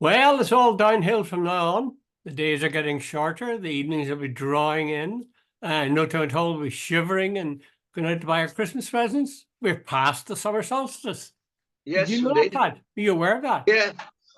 Well, it's all downhill from now on. The days are getting shorter. The evenings will be drawing in. No time at all, we'll be shivering and going out to buy our Christmas presents. We're past the summer solstice. Did you Yes, know that, indeed. Pat? Are you aware of that? Yeah.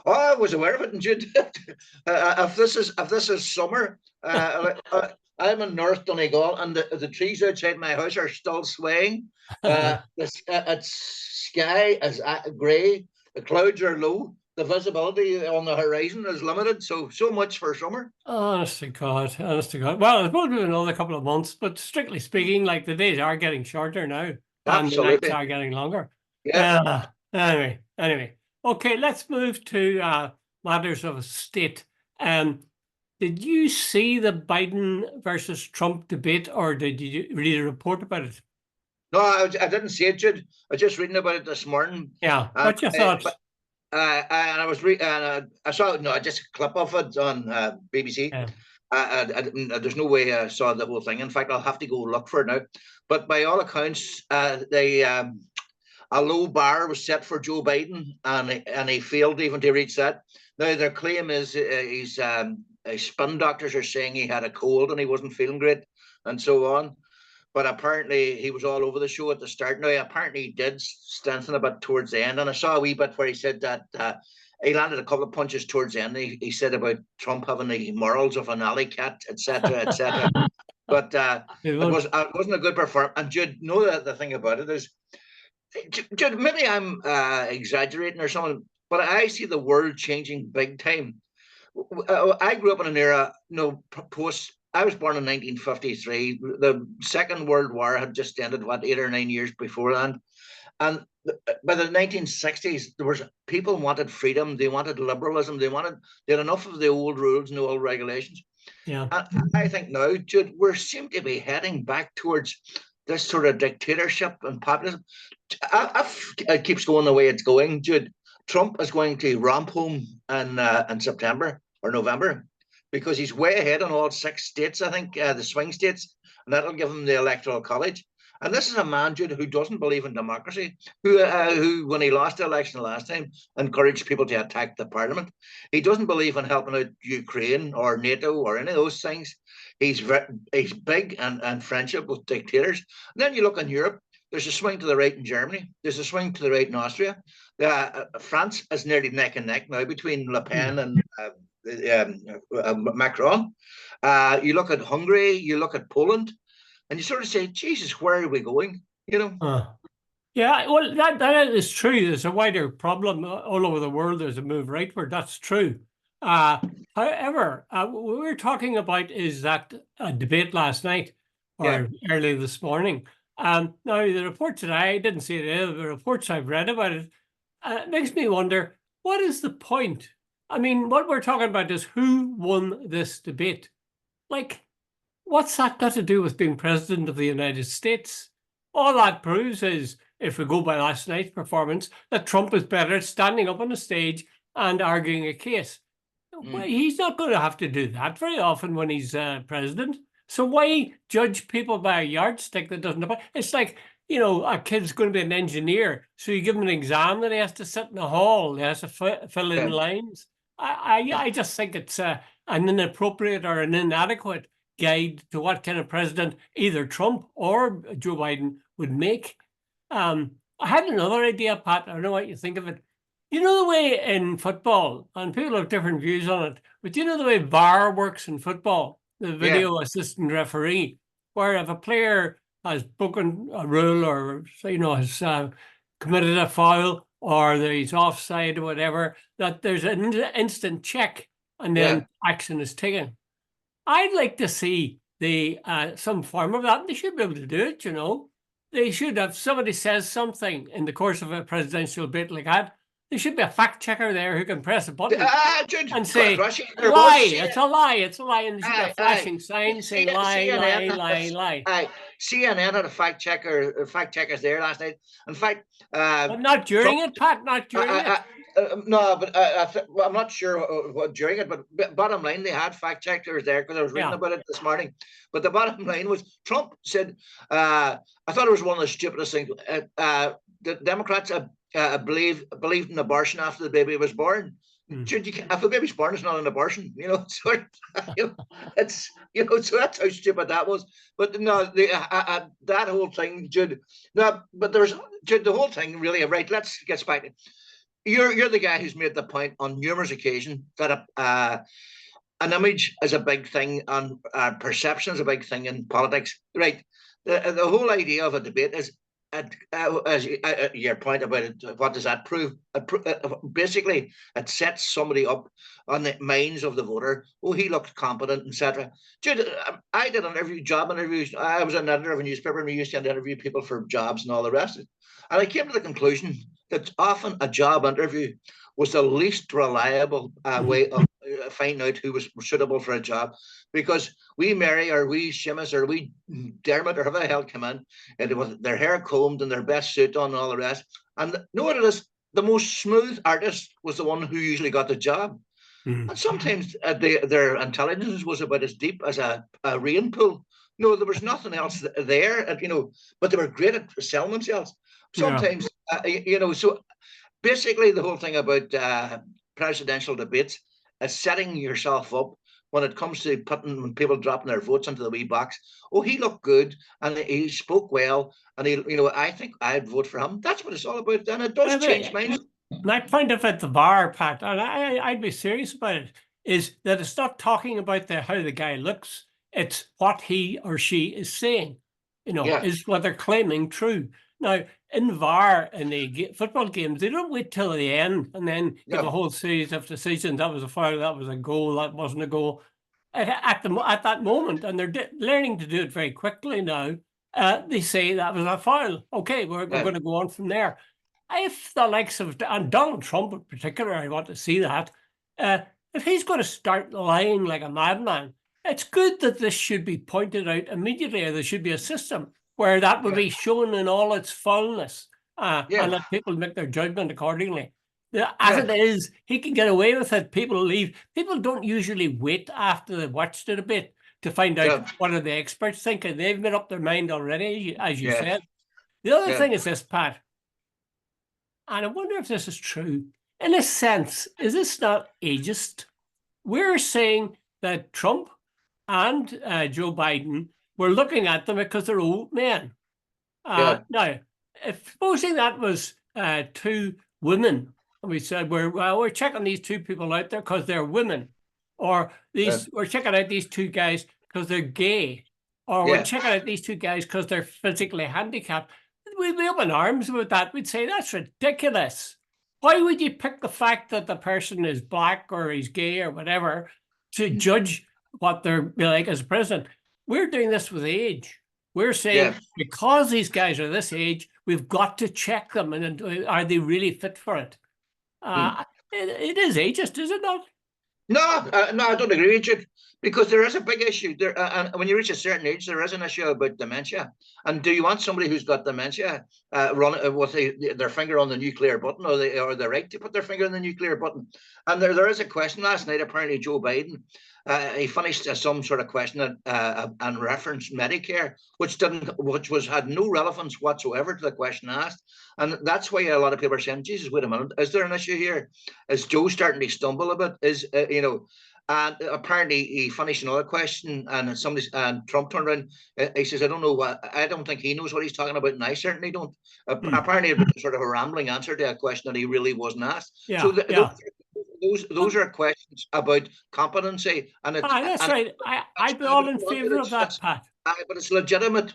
Oh, I was aware of it, and Jude, if this is summer, I'm in North Donegal, and the trees outside my house are still swaying. It's sky is grey, the clouds are low, the visibility on the horizon is limited. So much for summer. Honest to God, honest to God. Well, it's probably another couple of months, but strictly speaking, like the days are getting shorter now and the nights Absolutely. are getting longer. Yeah. Anyway. Okay, let's move to matters of state. Um, did you see the Biden versus Trump debate, or did you read a report about it? No, I didn't see it, Jude. I was just reading about it this morning. Yeah, And what's your but thoughts? and I saw no, just a clip of it on BBC. Yeah. There's no way I saw the whole thing. In fact, I'll have to go look for it now. But by all accounts, a low bar was set for Joe Biden, and he failed even to reach that. Now their claim is his spin doctors are saying he had a cold and he wasn't feeling great, and so on. But apparently he was all over the show at the start. Now apparently he did strengthen a bit towards the end, and I saw a wee bit where he said that he landed a couple of punches towards the end. He said about Trump having the morals of an alley cat, etc., etc. But it wasn't a good performance. And Jude, know that the thing about it is, Jude, maybe I'm exaggerating or something, but I see the world changing big time. I grew up in an era, post. I was born in 1953. The Second World War had just ended, what, 8 or 9 years before that. And by the 1960s, there was people wanted freedom. They wanted liberalism. They had enough of the old rules and the old regulations. Yeah. And I think now, Jude, we seem to be heading back towards this sort of dictatorship and populism. It keeps going the way it's going, Jude. Trump is going to ramp home in September or November because he's way ahead on all 6 states, I think, the swing states, and that'll give him the electoral college. And this is a man, Jude, who doesn't believe in democracy, who, when he lost the election last time, encouraged people to attack the parliament. He doesn't believe in helping out Ukraine or NATO or any of those things. He's big and friendship with dictators. And then you look in Europe, there's a swing to the right in Germany. There's a swing to the right in Austria. France is nearly neck and neck now between Le Pen and Macron. You look at Hungary, you look at Poland, and you sort of say, Jesus, where are we going? Yeah, well, that is true. There's a wider problem all over the world. There's a move rightward. That's true. However, what we're talking about is that debate last night or early this morning. Now, the reports that I didn't see it either, the reports I've read about it, it makes me wonder, what is the point? I mean, what we're talking about is who won this debate. Like, what's that got to do with being president of the United States? All that proves is, if we go by last night's performance, that Trump is better at standing up on the stage and arguing a case. Well, he's not going to have to do that very often when he's president. So why judge people by a yardstick that doesn't apply? It's like, a kid's going to be an engineer, so you give him an exam that he has to sit in a hall, he has to fill in lines. I just think it's an inappropriate or an inadequate guide to what kind of president either Trump or Joe Biden would make. I had another idea, Pat. I don't know what you think of it. You know the way in football, and people have different views on it, but you know the way VAR works in football, the video assistant referee, where if a player has broken a rule or, has committed a foul or he's offside or whatever, that there's an instant check and then action is taken. I'd like to see some form of that. They should be able to do it, They should have, somebody says something in the course of a presidential debate like that, there should be a fact checker there who can press a button and say, lie, it's a lie, it's a lie. And there should be a flashing sign saying lie, lie. CNN had a fact checkers there last night. In fact, but not during it, Pat, not during it. No, but I'm not sure what during it, but bottom line, they had fact checkers there because I was reading about it this morning. But the bottom line was Trump said, I thought it was one of the stupidest things. The Democrats believed in abortion after the baby was born. Jude, if a baby's born, it's not an abortion, So it's so that's how stupid that was. But no, that whole thing, Jude. No, but there's Jude. The whole thing really. Right. Let's get back. You're the guy who's made the point on numerous occasions that an image is a big thing and perception is a big thing in politics. Right. The whole idea of a debate is as your point about it, what does that prove? Basically, it sets somebody up on the minds of the voter. Oh, he looked competent, etc. I did job interviews. I was an editor of a newspaper, and we used to interview people for jobs and all the rest of it. And I came to the conclusion that often a job interview was the least reliable way of finding out who was suitable for a job, because we Mary or we Seamus or we Dermot or whoever the hell come in and with their hair combed and their best suit on and all the rest. And know what it is? The most smooth artist was the one who usually got the job. And sometimes their intelligence was about as deep as a rain pool. No, there was nothing else there, but they were great at selling themselves. Sometimes, so basically the whole thing about presidential debates is setting yourself up when it comes to when people dropping their votes into the wee box. Oh, he looked good and he spoke well, and I think I'd vote for him. That's what it's all about. And it does change minds. My point of at the bar, Pat, and I'd be serious about it, is that it's not talking about how the guy looks. It's what he or she is saying. Is what they're claiming true. Now, in VAR, in the football games, they don't wait till the end and then give a whole series of decisions. That was a foul, that was a goal, that wasn't a goal. At that moment, and they're learning to do it very quickly now, they say that was a foul. Okay, we're going to go on from there. If the likes of, and Donald Trump in particular, I want to see that, if he's going to start lying like a madman, it's good that this should be pointed out immediately, or there should be a system where that would be shown in all its fullness, and let people make their judgment accordingly. As it is, he can get away with it. People leave. People don't usually wait after they've watched it a bit to find out what are the experts thinking. They've made up their mind already, as you said. The other thing is this, Pat, and I wonder if this is true. In a sense, is this not ageist? We're saying that Trump and Joe Biden, we're looking at them because they're old men. Now, if supposing that was two women, and we said we're checking these two people out there because they're women, or we're checking out these two guys because they're gay, or we're checking out these two guys because they're physically handicapped, we'd be up in arms with that. We'd say that's ridiculous. Why would you pick the fact that the person is black or he's gay or whatever to judge what they're like as a president? We're doing this with age. We're saying because these guys are this age, we've got to check them, and are they really fit for it? It is ageist, is it not? No, I don't agree with you, because there is a big issue there, and when you reach a certain age, there is an issue about dementia. And do you want somebody who's got dementia running with their finger on the nuclear button, or the right to put their finger on the nuclear button? And there is a question last night. Apparently, Joe Biden he finished some sort of question and referenced Medicare, which had no relevance whatsoever to the question asked. And that's why a lot of people are saying, Jesus, wait a minute, is there an issue here? Is Joe starting to stumble a bit? And apparently he finished another question, and Trump turned around. He says, "I don't know I don't think he knows what he's talking about, and I certainly don't." Apparently, it was sort of a rambling answer to a question that he really wasn't asked. Those are questions about competency, and that's right. I'd be all in favor of that, Pat. But it's legitimate.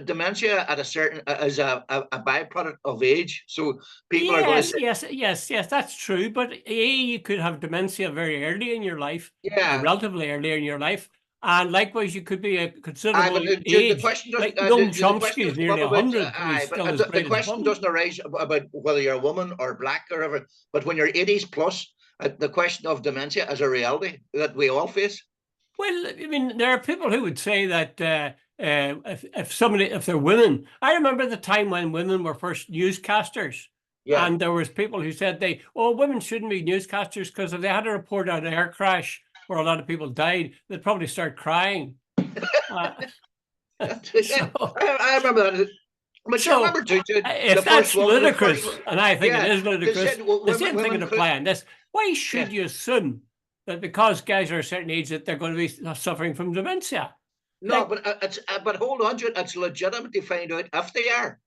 Dementia at a certain is a byproduct of age. So people are going to say, yes, that's true. But you could have dementia very early in your life, relatively early in your life, and likewise you could be a considerable age. The question doesn't. Young Chomsky is nearly 100. The question doesn't arise about whether you're a woman or black or whatever. But when you're 80s plus, the question of dementia is a reality that we all face. Well, I mean, there are people who would say that if they're women, I remember the time when women were first newscasters, and there was people who said women shouldn't be newscasters because if they had to report on an air crash where a lot of people died, they'd probably start crying. I remember that. But you So remember too, if the first that's woman, the ludicrous, first, and I think it yeah, is they ludicrous, said well, the same thing would women could, apply on this. Why yeah. should you assume that because guys are a certain age that they're going to be suffering from dementia? No, Like, but hold on to it. It's legitimate to find out if they are.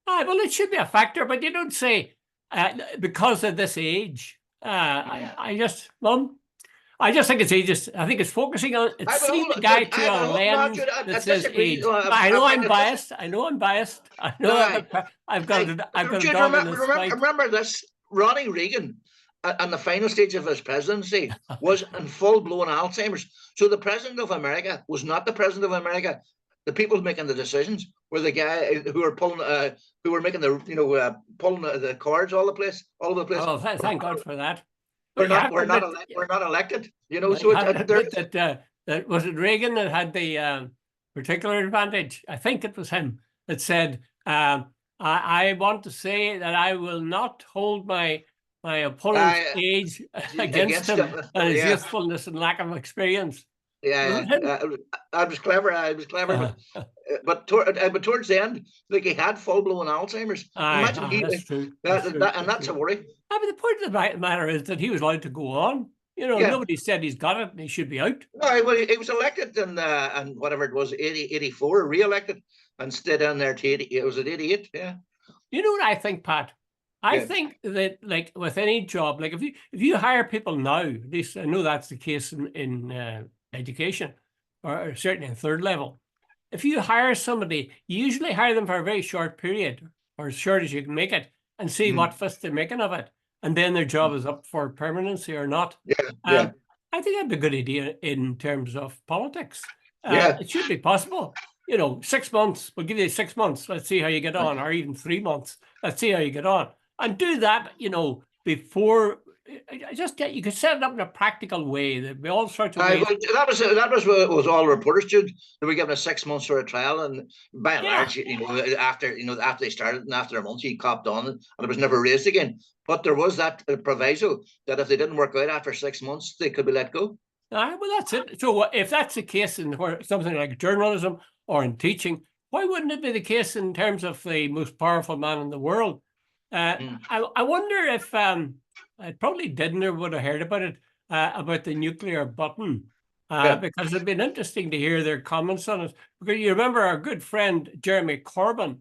well, it should be a factor, but you don't say because of this age. I just, Mum, I just think it's ageist. I think it's focusing on, it's I would seeing hold the on, guy Jude. through a No, lens Jude, that I says disagree. age. No, I in know fact, I'm biased. I know I'm biased. I know I, I've got a Jude, dog in this fight. remember this. Ronnie Reagan, on the final stage of his presidency, was in full-blown Alzheimer's. So the president of America was not the president of America. The people making the decisions were the guy who were pulling, who were making the, pulling the cards all over the place. Oh, thank God for that. We're But you not, have to we're not, admit, elect, we're not elected. you So have to there. admit that was it Reagan that had the particular advantage? I think it was him that said, I want to say that I will not hold my opponent's age against Against him them, and his yeah. youthfulness and lack of experience. Was Yeah, it him? I was clever. But towards the end, like he had full blown Alzheimer's. Imagine That's true. That's that, true. and that's a worry. But the point of the matter is that he was allowed to go on. Yeah, Nobody said he's got it and he should be out. no, well, he was elected in and whatever it was, 84, re-elected, and stayed in there to 80. It was at 88. Yeah, You know what I think, Pat? I yeah. think that, like with any job, like if you hire people now, at least I know that's the case in education, or certainly in third level. If you hire somebody, you usually hire them for a very short period, or as short as you can make it, and see what fuss they're making of it, and then their job is up for permanency or not. Yeah, yeah, I think that'd be a good idea in terms of politics. yeah. It should be possible. 6 months, we'll give you 6 months. Let's see how you get on, or even 3 months. Let's see how you get on. And do that, before, you could set it up in a practical way. There'd be all sorts of ways. That was what was all reporters did. They were given a 6 months for a trial, and by and Yeah. large, after they started and after a month, he copped on, and it was never raised again. But there was that proviso that if they didn't work out after 6 months, they could be let go. Well, that's it. So if that's the case in something like journalism or in teaching, why wouldn't it be the case in terms of the most powerful man in the world? I wonder if I probably didn't or would have heard about it, about the nuclear button, because it'd been interesting to hear their comments on it. Because you remember our good friend Jeremy Corbyn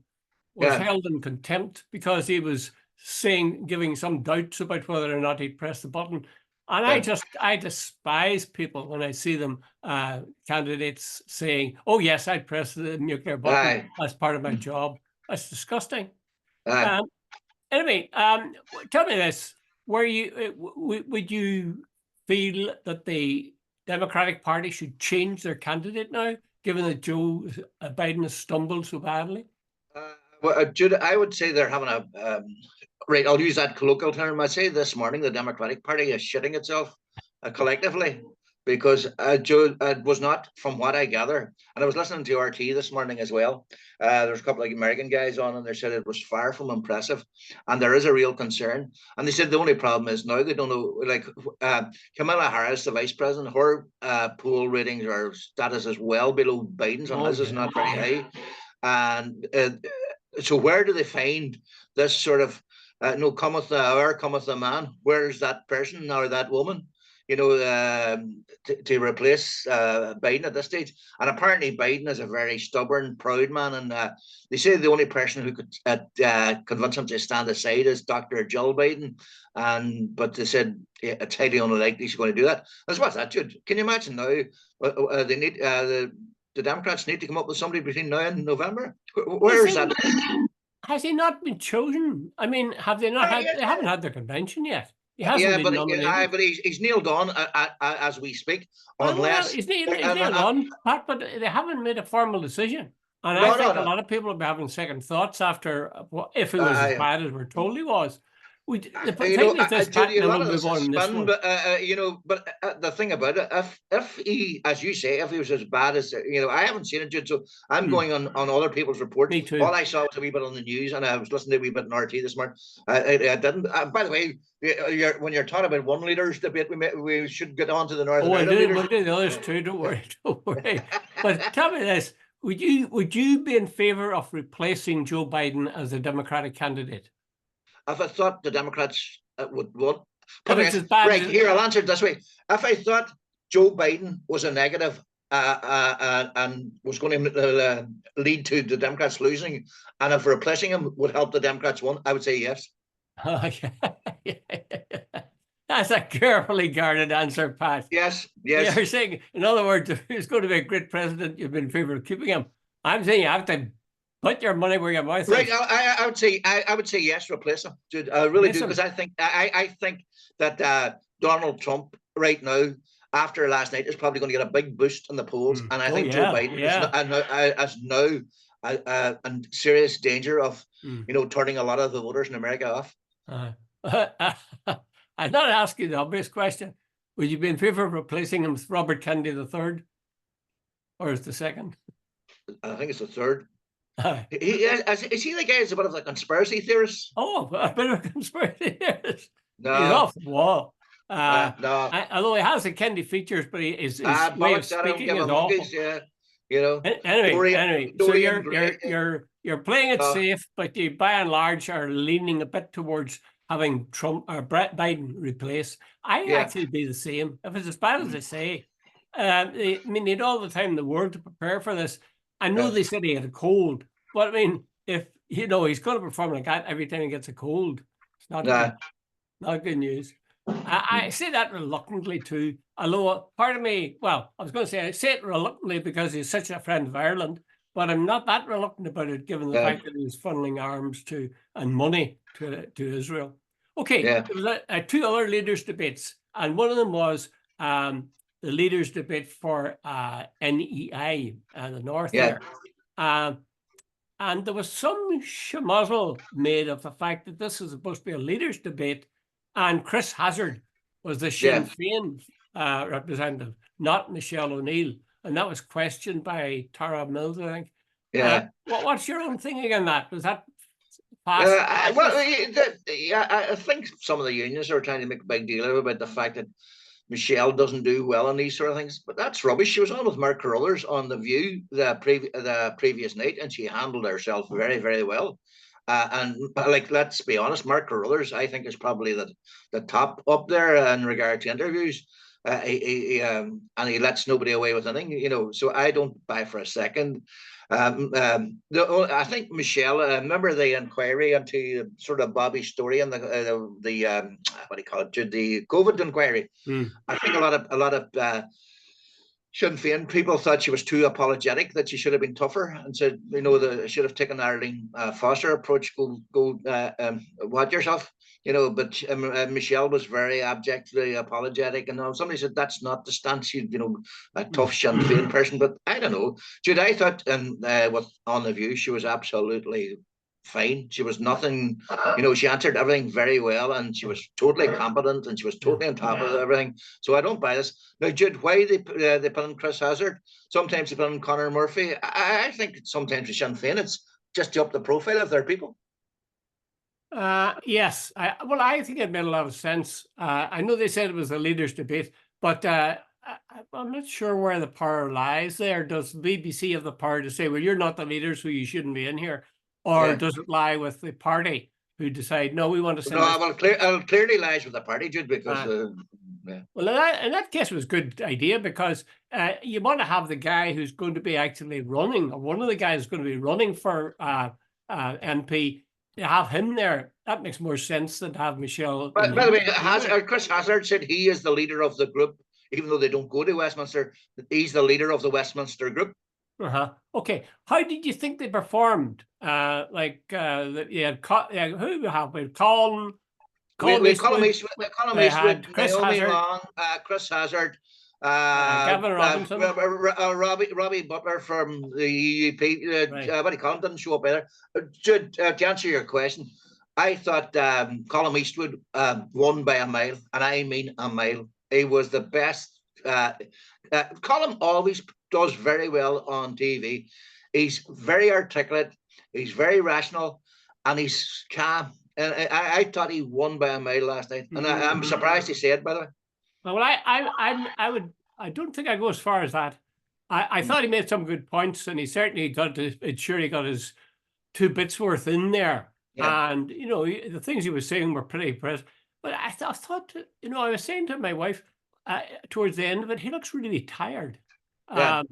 was held in contempt because he was giving some doubts about whether or not he'd press the button. And I despise people when I see them, candidates saying, "Oh yes, I'd press the nuclear button as part of my job." That's disgusting. Anyway, tell me this: would you feel that the Democratic Party should change their candidate now, given that Joe Biden has stumbled so badly? Well, Jude, I would say they're having right. I'll use that colloquial term. I say this morning the Democratic Party is shitting itself collectively because Joe was not, from what I gather, and I was listening to RT this morning as well. There's a couple of American guys on, and they said it was far from impressive, and there is a real concern. And they said the only problem is now they don't know. Like Kamala Harris, the vice president, her poll ratings or status is well below Biden's, and his is not very high. And so where do they find this sort of no cometh the hour, cometh the man? Where is that person or that woman? To replace Biden at this stage. And apparently Biden is a very stubborn, proud man. And they say the only person who could convince him to stand aside is Dr. Jill Biden. But they said it's highly unlikely she's going to do that. That's what's that, Jude. Can you imagine now? They need the Democrats need to come up with somebody between now and November. Where is that? Has he not been chosen? I mean, have they not had? They haven't had their convention yet. He hasn't been nominated. But he's nailed on as we speak. Unless he's nailed on, Pat, but they haven't made a formal decision. And I think a lot of people will be having second thoughts after if it was as bad as we're told he was. The thing is this, Pat, and we'll move on this one. But the thing about it, if he, as you say, if he was as bad as I haven't seen it, Jude, so I'm going on other people's reports. Me too. All I saw was a wee bit on the news, and I was listening to a wee bit in RT this morning. I didn't. By the way, when you're talking about one leader's debate, we should get on to the Northern Ireland leaders. We'll do the others too. Don't worry. But tell me this: would you be in favor of replacing Joe Biden as a Democratic candidate? If I thought the Democrats would vote, If it's as bad right as here, I'll answer it this way. If I thought Joe Biden was a negative and was going to lead to the Democrats losing, and if replacing him would help the Democrats win, I would say yes. That's a carefully guarded answer, Pat. Yes, yes. You're saying, in other words, if he's going to be a great president, you've been in favor of keeping him. I'm saying you have to put your money where your mouth is. Right, I would say yes, replace him. Dude, I really do, because I think that Donald Trump right now, after last night, is probably going to get a big boost in the polls, and I think Joe Biden is now in serious danger of turning a lot of the voters in America off. I'm not asking the obvious question. Would you be in favor of replacing him with Robert Kennedy III, or is the second? I think it's the third. Is he the guy who's a bit of a conspiracy theorist? Oh, a bit of a conspiracy theorist. No. He's off the wall. No. Although he has the Kennedy features, but his way of speaking is awful. Monkeys, yeah. Anyway, so you're playing it safe, but you by and large are leaning a bit towards having Trump or Biden replaced. Actually be the same. If it's as bad as they say, I mean, they had all the time in the world to prepare for this. I know they said he had a cold, but I mean, if he's going to perform like that every time he gets a cold, it's not good news. I say that reluctantly too, although part of me, well, I was going to say I say it reluctantly because he's such a friend of Ireland, but I'm not that reluctant about it, given the fact that he was funneling arms and money to Israel. Okay, there was two other leaders' debates, and one of them was the leaders' debate for NEI, the North there. And there was some schmozzle made of the fact that this was supposed to be a leaders' debate, and Chris Hazard was the Sinn Féin representative, not Michelle O'Neill. And that was questioned by Tara Mills, I think. Yeah. What's your own thinking on that? Was that I think some of the unions are trying to make a big deal about the fact that Michelle doesn't do well on these sort of things, but that's rubbish. She was on with Mark Carruthers on The View the previous night, and she handled herself very, very well. And let's be honest, Mark Carruthers, I think, is probably the top up there in regard to interviews. And he lets nobody away with anything, so I don't buy for a second. I think Michelle, remember the inquiry into sort of Bobby's story and the what do you call it, the COVID inquiry. I think a lot of Sinn Féin people thought she was too apologetic, that she should have been tougher, and said, should have taken Arlene Foster approach, go watch yourself. But Michelle was very abjectly apologetic, and somebody said that's not the stance. She's, a tough Sinn Féin person, but I don't know. Jude, I thought, on The View, she was absolutely fine. She was nothing, she answered everything very well, and she was totally competent, and she was totally on top of everything. So I don't buy this. Now, Jude, why they put in Chris Hazard? Sometimes they put in Conor Murphy. I think sometimes with Sinn Féin, it's just to up the profile of their people. Yes. I think it made a lot of sense. I know they said it was a leaders' debate, but I'm not sure where the power lies there. Does the BBC have the power to say, well, you're not the leaders, so you shouldn't be in here? Or does it lie with the party who decide, no, we want to send it clearly lies with the party, Jude, because... Well, in that case, it was a good idea, because you want to have the guy who's going to be actually running, or one of the guys who's going to be running for MP, to have him there. That makes more sense than to have Michelle. By the way, Chris Hazard said he is the leader of the group, even though they don't go to Westminster. He's the leader of the Westminster group. Okay. How did you think they performed? You had who we have? Colin Eastwood, Chris Hazard, Chris Hazard, Gavin Robinson, Robbie Butler from the UUP. What do you call him? Didn't show up either. To answer your question, I thought Colin Eastwood won by a mile, and I mean a mile. He was the best. Colin always does very well on TV. He's very articulate. He's very rational, and he's calm. And I thought he won by a mile last night, and I'm surprised he said, by the way. Well, I don't think I go as far as that. I thought he made some good points, and he certainly got he got his 2 bits worth in there. Yeah. And the things he was saying were pretty impressive. But I thought, I was saying to my wife towards the end of it, he looks really tired. Yeah.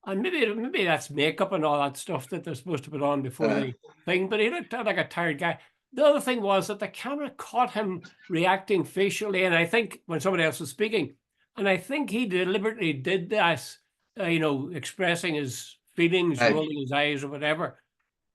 And maybe that's makeup and all that stuff that they're supposed to put on before the thing. But he looked like a tired guy. The other thing was that the camera caught him reacting facially, and I think when somebody else was speaking, and I think he deliberately did this, expressing his feelings, Right. rolling his eyes or whatever.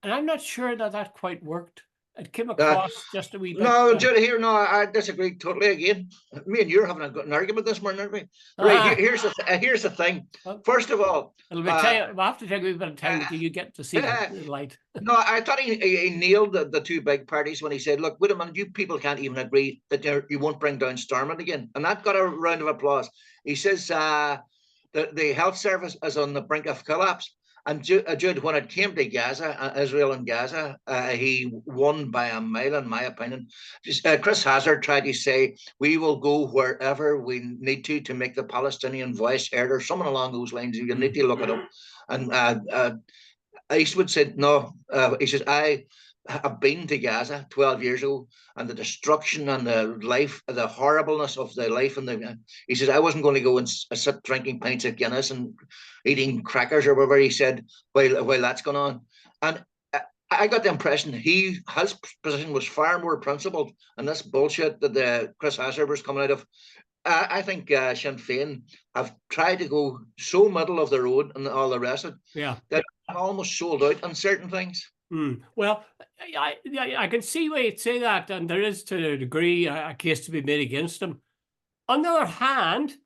And I'm not sure that quite worked. It came Uh, across just a wee bit. no, Judy, here, no, I disagree totally again. Me and you're having an argument this morning, aren't we? Right, here's the thing. First of all, we'll have to take a wee bit of time until you get to see the light. No, I thought he nailed the 2 big parties when he said, look, wait a minute, you people can't even agree that you won't bring down Starmer again. And that got a round of applause. He says the health service is on the brink of collapse. And Jude, when it came to Gaza, Israel and Gaza, he won by a mile, in my opinion. Chris Hazard tried to say, we will go wherever we need to make the Palestinian voice heard, or something along those lines. You need to look it up. And Eastwood said, no. He says, I have been to Gaza 12 years ago, and the destruction and the life, the horribleness of the life. And he says, I wasn't going to go and sit drinking pints of Guinness and eating crackers or whatever, he said, while that's going on. And I got the impression his position was far more principled, and this bullshit that the Chris Hazard was coming out of. I think Sinn Féin have tried to go so middle of the road and all the rest of it that I'm almost sold out on certain things. Well, I can see why you'd say that, and there is to a degree a case to be made against him. On the other hand,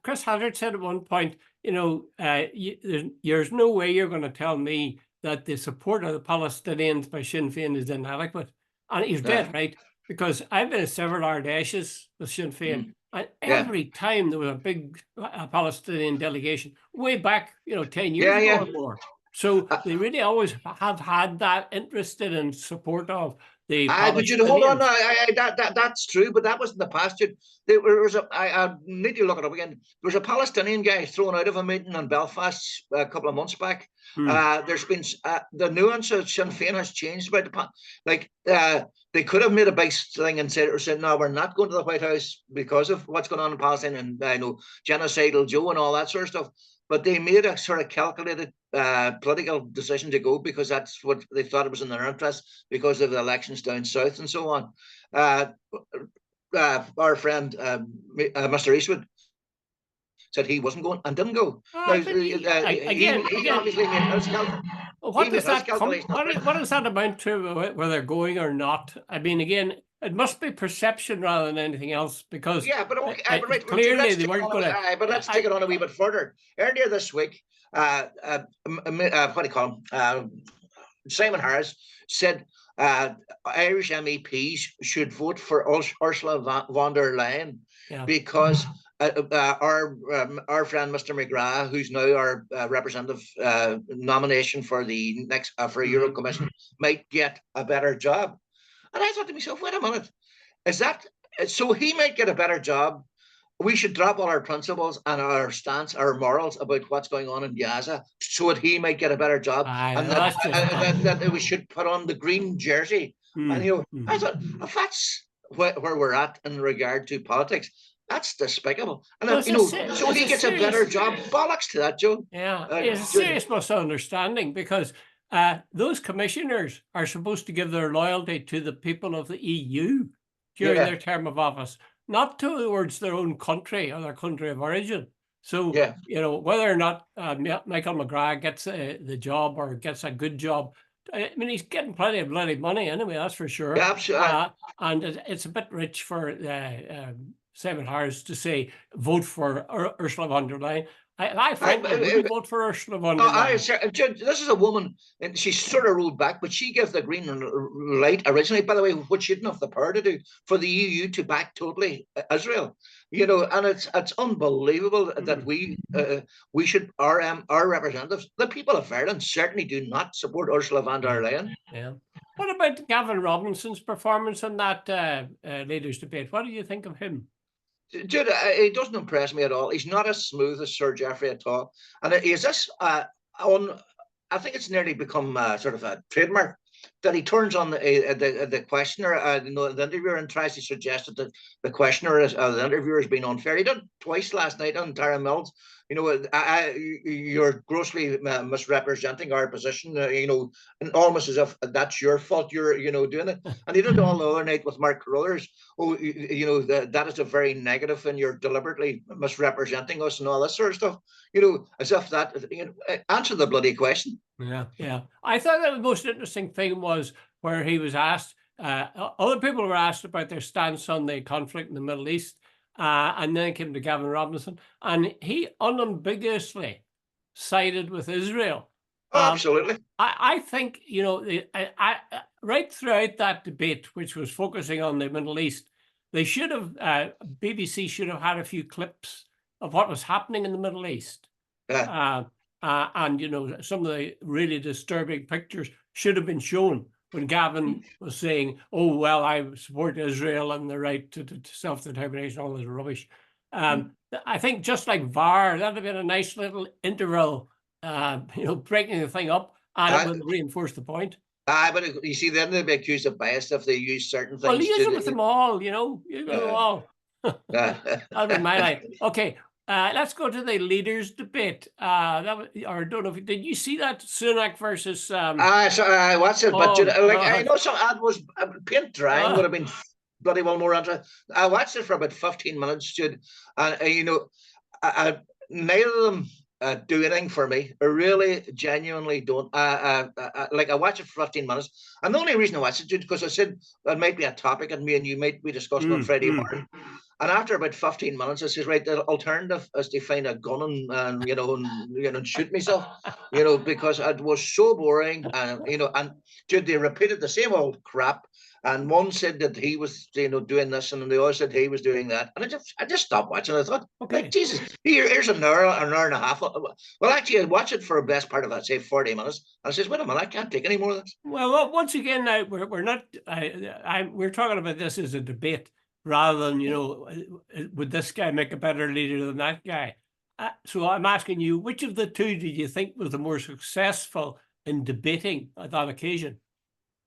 Chris Hazard said at one point, there's no way you're going to tell me that the support of the Palestinians by Sinn Féin is inadequate. And he's dead right, because I've been at several Ardèches with Sinn Féin, and every time there was a big Palestinian delegation, way back, 10 years ago or more. So they really always have had that interest in and support of the Palestinians. But you hold on, that's true, but that wasn't the past. There was I need to look it up again. There was a Palestinian guy thrown out of a meeting in Belfast a couple of months back. There's been the nuance of Sinn Féin has changed about they could have made a big thing and said, no, we're not going to the White House because of what's going on in Palestine and genocidal Joe and all that sort of stuff. But they made a sort of calculated political decision to go because that's what they thought it was in their interest because of the elections down south and so on. Our friend, Mr. Eastwood, said he wasn't going and didn't go. What does that amount to, whether going or not? I mean, again, it must be perception rather than anything else, because clearly they weren't going to. But let's take it on a wee bit further. Earlier this week, what do you call him? Simon Harris said Irish MEPs should vote for Ursula von der Leyen because our friend Mr. McGrath, who's now our representative nomination for the next for a Euro Commission, might get a better job. And I thought to myself, wait a minute, is that so? He might get a better job. We should drop all our principles and our stance, our morals about what's going on in Gaza, so that he might get a better job, and that we should put on the green jersey. And I thought, if that's where we're at in regard to politics, that's despicable. And so he gets a better job. Bollocks to that, Joe. Yeah, it's a serious misunderstanding, because those commissioners are supposed to give their loyalty to the people of the EU during their term of office, not towards their own country or their country of origin. So, whether or not Michael McGrath gets the job or gets a good job, I mean, he's getting plenty of bloody money anyway, that's for sure. Yeah, absolutely. And it's a bit rich for Simon Harris to say, vote for Ursula von der Leyen. I frankly wouldn't vote for Ursula von der Leyen. This is a woman, and she sort of rolled back, but she gave the green light originally, by the way, what she didn't have the power to do, for the EU to back totally Israel. And it's unbelievable that we should, our representatives, the people of Ireland, certainly do not support Ursula von der Leyen. Yeah. What about Gavin Robinson's performance in that leaders' debate? What do you think of him? Dude, he doesn't impress me at all. He's not as smooth as Sir Geoffrey at all. And is this on? I think it's nearly become sort of a trademark that he turns on the questioner, the interviewer, and tries to suggest that the questioner the interviewer has been unfair. He did it twice last night on Tara Mills. You're grossly misrepresenting our position. And almost as if that's your fault. You're doing it, and he did it all the other night with Mark Carruthers. Oh, that is a very negative, and you're deliberately misrepresenting us and all this sort of stuff. As if that. Answer the bloody question. Yeah. I thought that the most interesting thing was where he was asked, other people were asked about their stance on the conflict in the Middle East, and then it came to Gavin Robinson, and he unambiguously sided with Israel. Oh, absolutely. I think, right throughout that debate, which was focusing on the Middle East, they should have, BBC should have had a few clips of what was happening in the Middle East. Yeah. And some of the really disturbing pictures should have been shown when Gavin was saying, "Oh well, I support Israel and the right to self-determination," all this rubbish. I think just like VAR, that'd have been a nice little interval, breaking the thing up, and it would reinforce the point. But you see, then they'd be accused of bias if they use certain things. Well, use it with them all, use them all. That'd be my line. Okay. Let's go to the leaders' debate. I don't know did you see that Sunak versus? I watched it, but I know some ad was paint drying would have been bloody well more interesting. I watched it for about 15 minutes, Jude, and neither of them do anything for me. I really, genuinely don't. I watch it for 15 minutes, and the only reason I watched it, Jude, because I said it might be a topic, and me and you might be discussing on Friday morning. And after about 15 minutes, I said, right, the alternative is to find a gun and shoot myself, because it was so boring. And Jude, they repeated the same old crap. And one said that he was, doing this, and the other said he was doing that. And I just stopped watching. I thought, okay, like, Jesus, here's an hour and a half. Well, actually, I watched it for the best part of that, say, 40 minutes. And I says, wait a minute, I can't take any more of this. Well, once again, now we're not. We're talking about this as a debate, rather than, would this guy make a better leader than that guy? So I'm asking you, which of the two did you think was the more successful in debating at that occasion?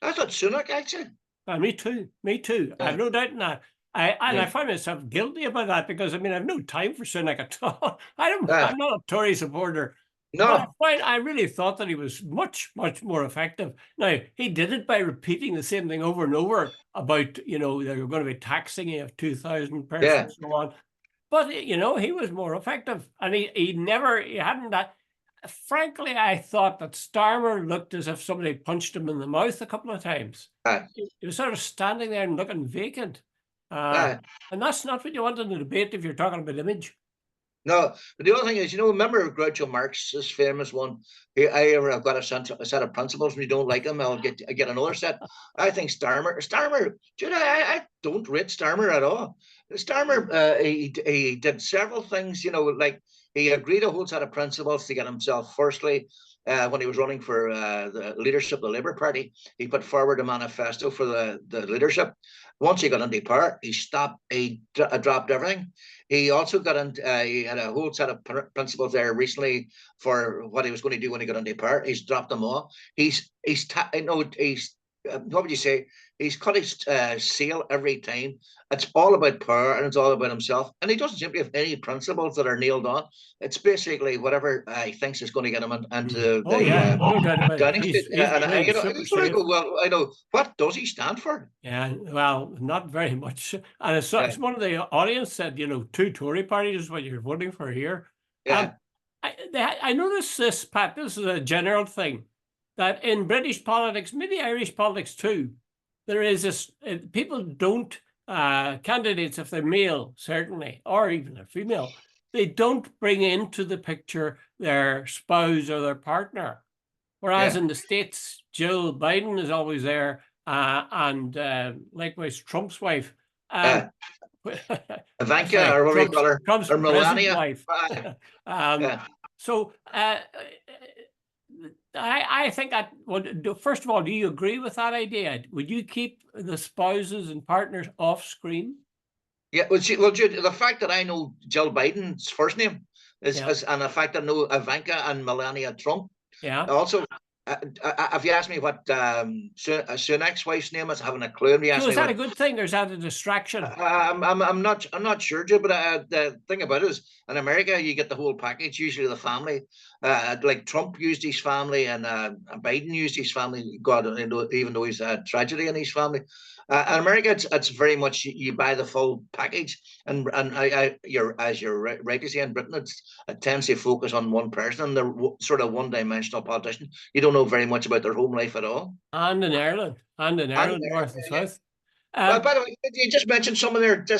I thought Sunak, actually. Me too. Yeah. I have no doubt in that. I find myself guilty about that because, I have no time for Sunak at all. I'm not a Tory supporter. No. But I really thought that he was much, much more effective. Now, he did it by repeating the same thing over and over about, they're going to be taxing you 2,000 persons and so on. But, he was more effective. And he hadn't that. Frankly, I thought that Starmer looked as if somebody punched him in the mouth a couple of times. He was sort of standing there and looking vacant. And that's not what you want in a debate if you're talking about image. No, but the other thing is, remember Groucho Marx, this famous one? I've got a set of principles, and you don't like them, I'll get another set. I think Starmer, I don't rate Starmer at all. Starmer, he did several things, like he agreed a whole set of principles to get himself, firstly, when he was running for the leadership of the Labour Party, he put forward a manifesto for the leadership. Once he got into power, he dropped everything. He also got into, he had a whole set of principles there recently for what he was going to do when he got into power. He's dropped them all. What would you say? He's cut his seal every time. It's all about power and it's all about himself. And he doesn't seem to have any principles that are nailed on. It's basically whatever he thinks is going to get him into the Downing Street. Well, I know, what does he stand for? Yeah, well, not very much. And it's one of the audience said, two Tory parties is what you're voting for here. Yeah. I noticed this, Pat, this is a general thing, that in British politics, maybe Irish politics too, there is this, people don't, candidates, if they're male, certainly, or even a female, they don't bring into the picture their spouse or their partner. Whereas in the States, Jill Biden is always there, and likewise Trump's wife. Ivanka, or what do we call her? Trump's or Melania. Wife. So I think that, first of all, do you agree with that idea? Would you keep the spouses and partners off screen? Yeah, well, Jude, the fact that I know Jill Biden's first name and the fact that I know Ivanka and Melania Trump. Yeah. Also, if you ask me what Sunak's wife's name is, I haven't a clue. So is that a good thing or is that a distraction? I'm not sure, Joe. But the thing about it is, in America, you get the whole package. Usually, the family, like Trump used his family, and Biden used his family. God, even though he's a tragedy in his family. In America, it's very much you buy the full package, and you're right to say, in Britain, it tends to focus on one person, and they're sort of one-dimensional politician. You don't know very much about their home life at all. And in Ireland, north and south. By the way, you just mentioned someone there, and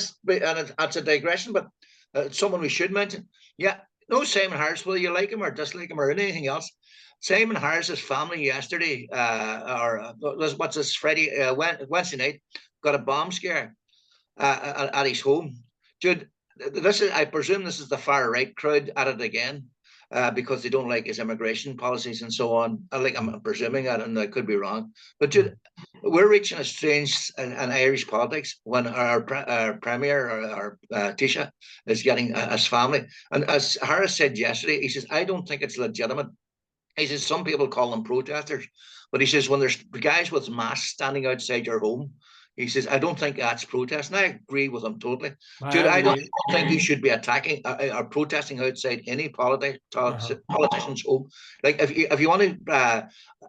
it's a digression, but someone we should mention. Yeah, no, Simon Harris, whether you like him or dislike him or anything else. Simon Harris's family yesterday, what's this, Wednesday night, got a bomb scare at his home. Dude, I presume this is the far right crowd at it again. Because they don't like his immigration policies and so on. I'm presuming that, and I could be wrong. But Jude, we're reaching a strange in Irish politics when our premier, or Taoiseach, is getting his family. And as Harris said yesterday, he says, I don't think it's legitimate. He says, some people call them protesters, but he says, when there's guys with masks standing outside your home, he says, I don't think that's protest. And I agree with him totally. Dude, I don't think you should be attacking or protesting outside any politician's home. Like, if you want to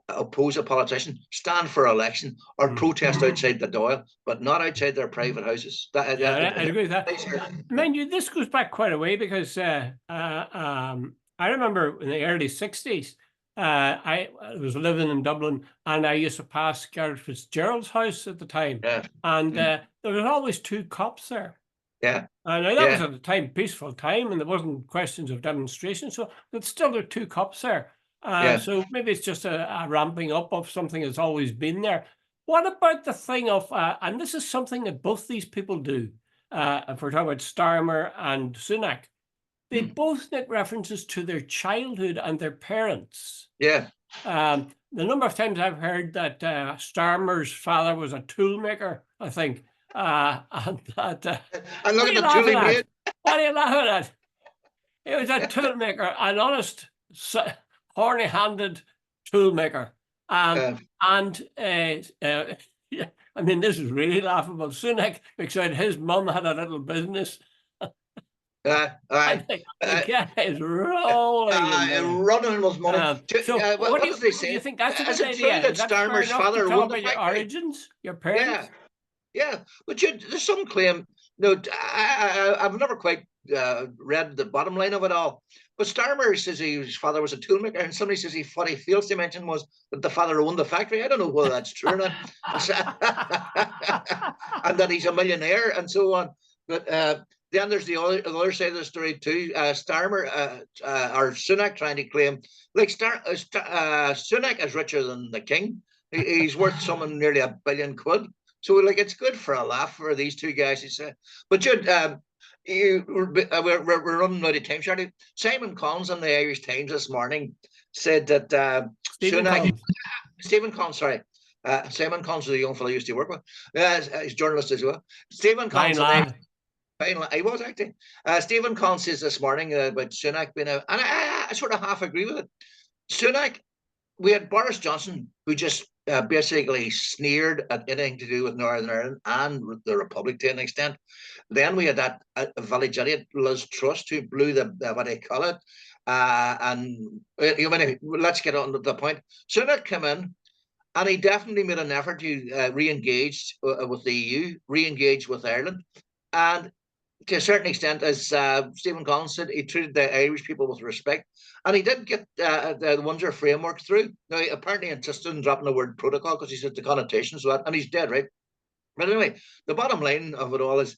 oppose a politician, stand for election or protest outside the Dáil, but not outside their private houses. I agree with that. Mind you, this goes back quite a way because I remember in the early 60s, I was living in Dublin and I used to pass Garrett Fitzgerald's house at the time. And there was always two cops there. And that was at the time, peaceful time, and there wasn't questions of demonstration. So but still there are two cops there. So maybe it's just a ramping up of something that's always been there. What about the thing of, and this is something that both these people do, if we're talking about Starmer and Sunak, they both make references to their childhood and their parents. The number of times I've heard that Starmer's father was a toolmaker, I think. And that, and look at the tool he made. What are you laughing at? He was a toolmaker, an honest, horny-handed toolmaker. I mean, this is really laughable. Sunak makes out his mum had a little business. The guy is running with money. What does they say? Do you think that's a good idea? That Starmer's father owned the your origins, your parents? But there's some claim. No, I've never quite read the bottom line of it all. But Starmer says his father was a toolmaker, and somebody says what he fails to mention was that the father owned the factory. I don't know whether that's true or not, and that he's a millionaire and so on. But then there's the other side of the story too. Starmer or Sunak trying to claim, like Sunak is richer than the king. He's worth something nearly £1 billion. So like it's good for a laugh for these two guys. He said, but Jude, we're running out of time, Charlie. Simon Collins in the Irish Times this morning said that Stephen Collins, sorry. Simon Collins is a young fellow I used to work with. He's a journalist as well. Stephen Collins. I was acting. Stephen Collins says this morning about Sunak being and I sort of half agree with it. Sunak, we had Boris Johnson, who just basically sneered at anything to do with Northern Ireland and the Republic to an extent. Then we had that village idiot, Liz Truss, who blew the what do you call it? Let's get on to the point. Sunak came in, and he definitely made an effort to re-engage with the EU, re-engage with Ireland. And to a certain extent, as Stephen Collins said, he treated the Irish people with respect. And he did get the Windsor framework through. Now, he apparently insisted on dropping the word protocol because he said the connotations of that, and he's dead right. But anyway, the bottom line of it all is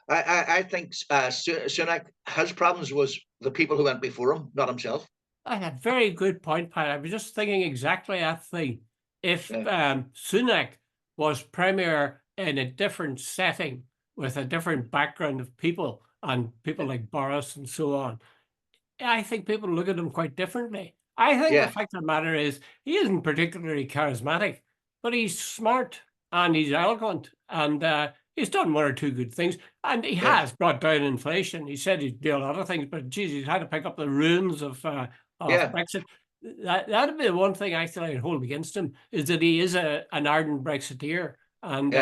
I think Sunak, his problems was the people who went before him, not himself. That's a very good point, Pat. I was just thinking exactly that thing. If Sunak was premier in a different setting with a different background of people and people like Boris and so on, I think people look at him quite differently. I think the fact of the matter is he isn't particularly charismatic, but he's smart and he's eloquent and he's done one or two good things, and he has brought down inflation. He said he'd do a lot of things, but geez, he's had to pick up the ruins of Brexit. That'd be the one thing actually I'd hold against him, is that he is an ardent Brexiteer, and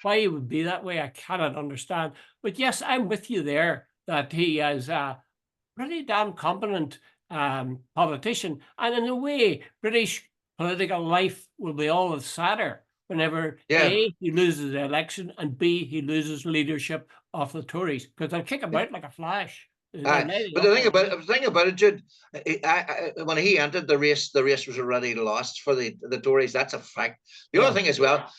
why he would be that way, I cannot understand. But yes, I'm with you there that he is a pretty damn competent politician, and in a way, British political life will be all the sadder whenever A, he loses the election, and B, he loses leadership of the Tories, because they'll kick him out like a flash. But the thing about it, Jude, when he entered the race was already lost for the Tories. That's a fact. The other thing as well,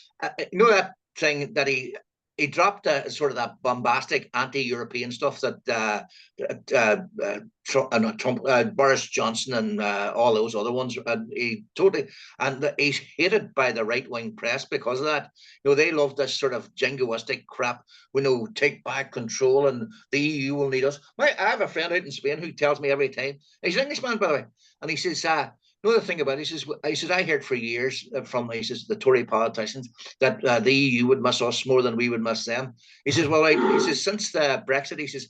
you know that thing that he dropped sort of that bombastic anti-European stuff that Trump, Boris Johnson, and all those other ones. And he's hated by the right-wing press because of that. You know, they love this sort of jingoistic crap. We know, take back control, and the EU will need us. I have a friend out in Spain who tells me every time. He's an Englishman, by the way, and he says, another thing about it, he says, I heard for years from, he says, the Tory politicians that the EU would miss us more than we would miss them. He says, well, he says, since the Brexit, he says,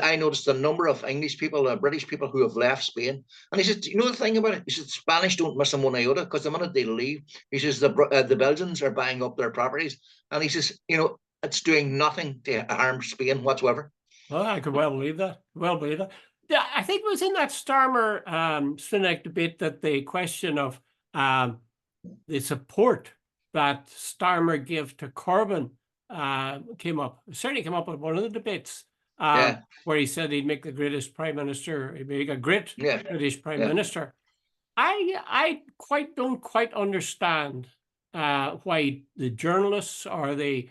I noticed a number of English people, British people who have left Spain. And he says, you know the thing about it? He says, Spanish don't miss them one iota, because the minute they leave, he says, the Belgians are buying up their properties. And he says, you know, it's doing nothing to harm Spain whatsoever. Well, I could well believe that. Yeah, I think it was in that Starmer Sunak debate that the question of the support that Starmer gave to Corbyn came up. It certainly came up at one of the debates where he said he'd make the greatest prime minister, he'd make a great British prime minister. I don't quite understand why the journalists or the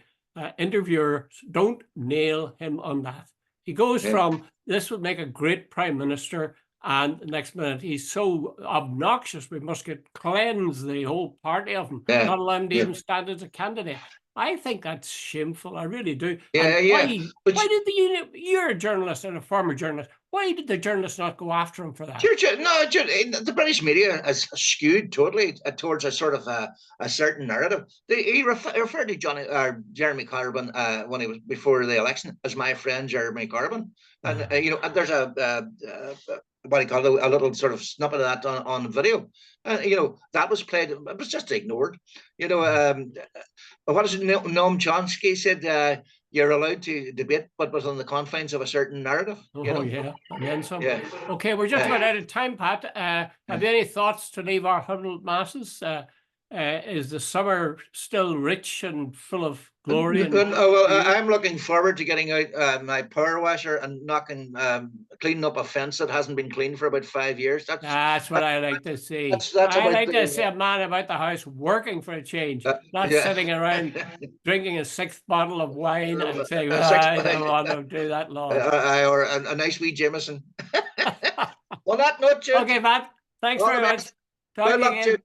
interviewers don't nail him on that. He goes from, this would make a great prime minister, and the next minute he's so obnoxious, we must cleanse the whole party of him, not allow him to even stand as a candidate. I think that's shameful. I really do. Why did you're a journalist and a former journalist. Why did the journalists not go after him for that? The British media is skewed totally towards a sort of a certain narrative. He referred to Jeremy Corbyn when he was before the election as my friend Jeremy Corbyn, and you know, there's what do you call it, a little sort of snippet of that on video. You know, that was played, it was just ignored. You know, what is it? Noam Chomsky said, you're allowed to debate, but within the confines of a certain narrative. You know? And then some. Okay, we're just about out of time, Pat. Have you any thoughts to leave our huddled masses? Is the summer still rich and full of glory? I'm looking forward to getting out my power washer and cleaning up a fence that hasn't been cleaned for about 5 years. That's what I like to see. I like to see a man about the house working for a change, not sitting around drinking a sixth bottle of wine and saying, I don't want to do that long. Or a nice wee Jameson. Well, that note, Jude. Okay, Matt. Thanks very much. Talk to you again.